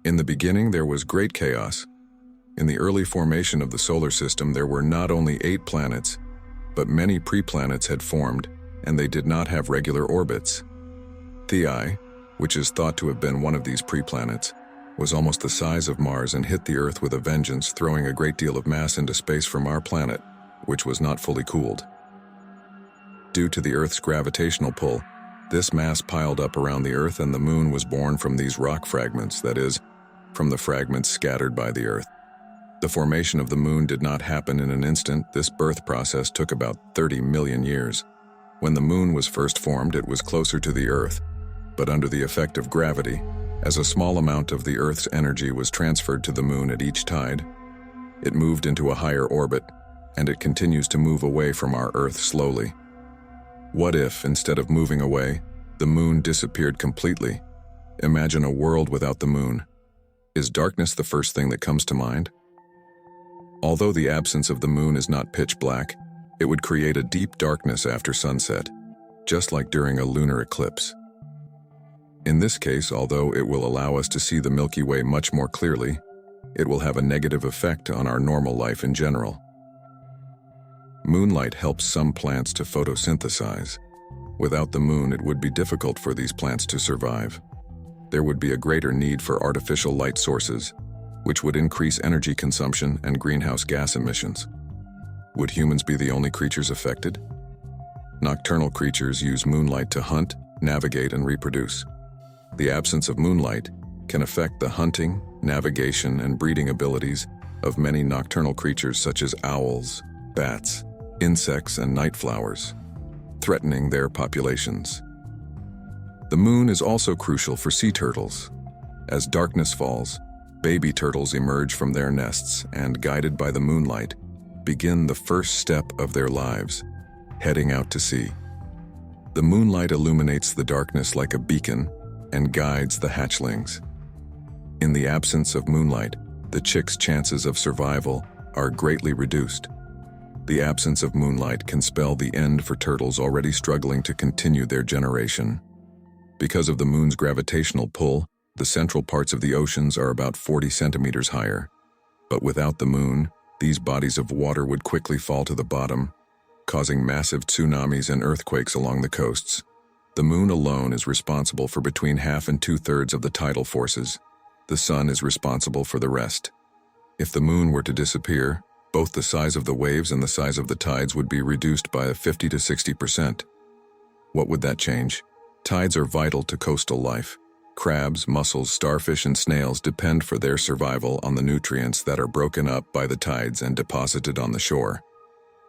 In the beginning, there was great chaos. In the early formation of the solar system, there were not only 8 planets, but many pre-planets had formed, and they did not have regular orbits. Theia, which is thought to have been one of these pre-planets, was almost the size of Mars and hit the Earth with a vengeance, throwing a great deal of mass into space from our planet, which was not fully cooled. Due to the Earth's gravitational pull, this mass piled up around the Earth, and the Moon was born from these rock fragments, that is, from the fragments scattered by the Earth. The formation of the Moon did not happen in an instant. This birth process took about 30 million years. When the Moon was first formed, it was closer to the Earth, but under the effect of gravity, as a small amount of the Earth's energy was transferred to the Moon at each tide, it moved into a higher orbit, and it continues to move away from our Earth slowly. What if, instead of moving away, the Moon disappeared completely? Imagine a world without the Moon. Is darkness the first thing that comes to mind? Although the absence of the Moon is not pitch black, it would create a deep darkness after sunset, just like during a lunar eclipse. In this case, although it will allow us to see the Milky Way much more clearly, it will have a negative effect on our normal life in general. Moonlight helps some plants to photosynthesize. Without the Moon, it would be difficult for these plants to survive. There would be a greater need for artificial light sources, which would increase energy consumption and greenhouse gas emissions. Would humans be the only creatures affected? Nocturnal creatures use moonlight to hunt, navigate, and reproduce. The absence of moonlight can affect the hunting, navigation, and breeding abilities of many nocturnal creatures such as owls, bats, insects, and night flowers, threatening their populations. The Moon is also crucial for sea turtles. As darkness falls, baby turtles emerge from their nests and, guided by the moonlight, begin the first step of their lives, heading out to sea. The moonlight illuminates the darkness like a beacon and guides the hatchlings. In the absence of moonlight, the chicks' chances of survival are greatly reduced. The absence of moonlight can spell the end for turtles already struggling to continue their generation. Because of the Moon's gravitational pull, the central parts of the oceans are about 40 centimeters higher. But without the Moon, these bodies of water would quickly fall to the bottom, causing massive tsunamis and earthquakes along the coasts. The Moon alone is responsible for between half and 2/3 of the tidal forces. The Sun is responsible for the rest. If the Moon were to disappear, both the size of the waves and the size of the tides would be reduced by 50 to 60%. What would that change? Tides are vital to coastal life. Crabs, mussels, starfish, and snails depend for their survival on the nutrients that are broken up by the tides and deposited on the shore.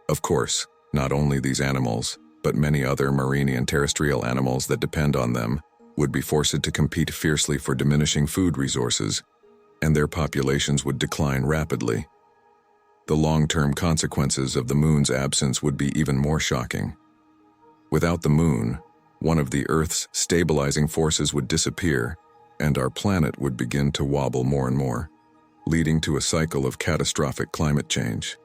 Of course, not only these animals, but many other marine and terrestrial animals that depend on them would be forced to compete fiercely for diminishing food resources, and their populations would decline rapidly. The long-term consequences of the Moon's absence would be even more shocking. Without the Moon, one of the Earth's stabilizing forces would disappear, and our planet would begin to wobble more and more, leading to a cycle of catastrophic climate change.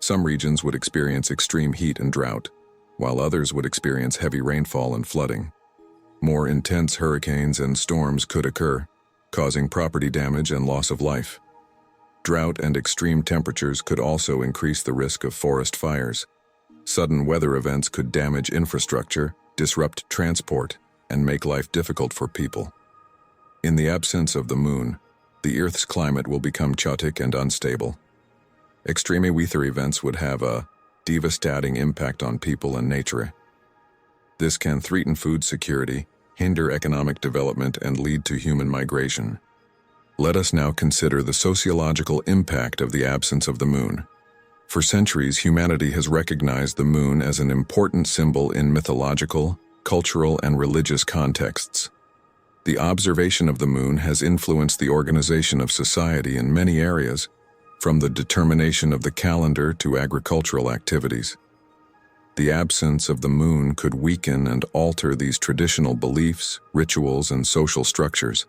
Some regions would experience extreme heat and drought, while others would experience heavy rainfall and flooding. More intense hurricanes and storms could occur, causing property damage and loss of life. Drought and extreme temperatures could also increase the risk of forest fires. Sudden weather events could damage infrastructure, disrupt transport, and make life difficult for people. In the absence of the Moon, the Earth's climate will become chaotic and unstable. Extreme weather events would have a devastating impact on people and nature. This can threaten food security, hinder economic development, and lead to human migration. Let us now consider the sociological impact of the absence of the Moon. For centuries, humanity has recognized the Moon as an important symbol in mythological, cultural, and religious contexts. The observation of the Moon has influenced the organization of society in many areas, from the determination of the calendar to agricultural activities. The absence of the Moon could weaken and alter these traditional beliefs, rituals, and social structures.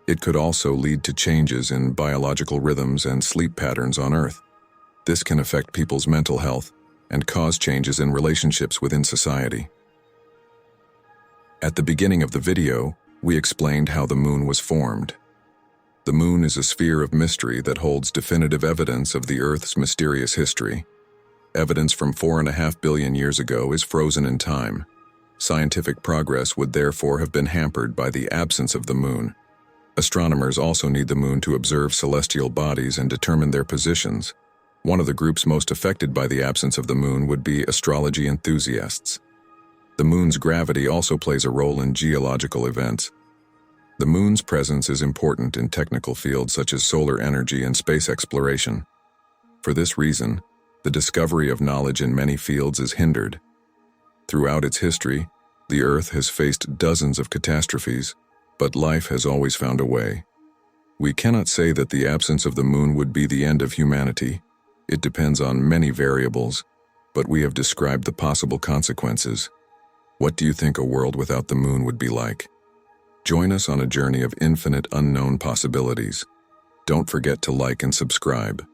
It could also lead to changes in biological rhythms and sleep patterns on Earth. This can affect people's mental health and cause changes in relationships within society. At the beginning of the video, we explained how the Moon was formed. The moon is a sphere of mystery that holds definitive evidence of the Earth's mysterious history. Evidence from 4.5 billion years ago is frozen in time. Scientific progress would therefore have been hampered by the absence of the moon. Astronomers also need the moon to observe celestial bodies and determine their positions. One of the groups most affected by the absence of the moon would be astrology enthusiasts. The moon's gravity also plays a role in geological events. The moon's presence is important in technical fields such as solar energy and space exploration. For this reason, the discovery of knowledge in many fields is hindered. Throughout its history, the Earth has faced dozens of catastrophes, but life has always found a way. We cannot say that the absence of the moon would be the end of humanity. It depends on many variables, but we have described the possible consequences. What do you think a world without the moon would be like? Join us on a journey of infinite unknown possibilities. Don't forget to like and subscribe.